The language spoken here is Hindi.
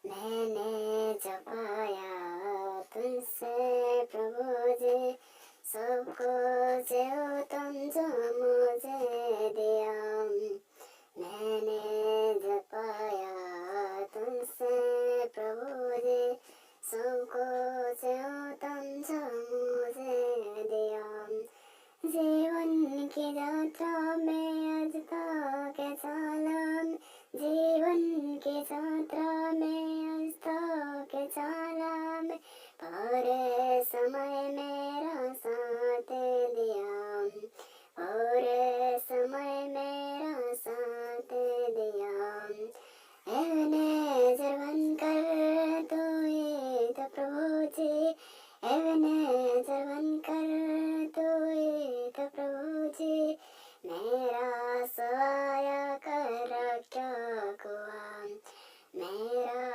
मैंने जो पाया तुमसे प्रभु जी, सबको जो तुम जो मुझे दिया। मैंने जो पाया तुमसे प्रभु जी, सबको जो तुम जो मुझे दिया। जीवन की यात्रा में आज तक चला, जीवन की यात्रा में आज तक चला मैं, पूरे समय मेरा साथ दिया, पूरे समय मेरा साथ दिया। एबेनेज़र बनकर तू ही तो प्रभु जी, एबेनेज़र बनकर तू ही तो प्रभु जी, मेरा सहायक रक्षा हुआ, मेरा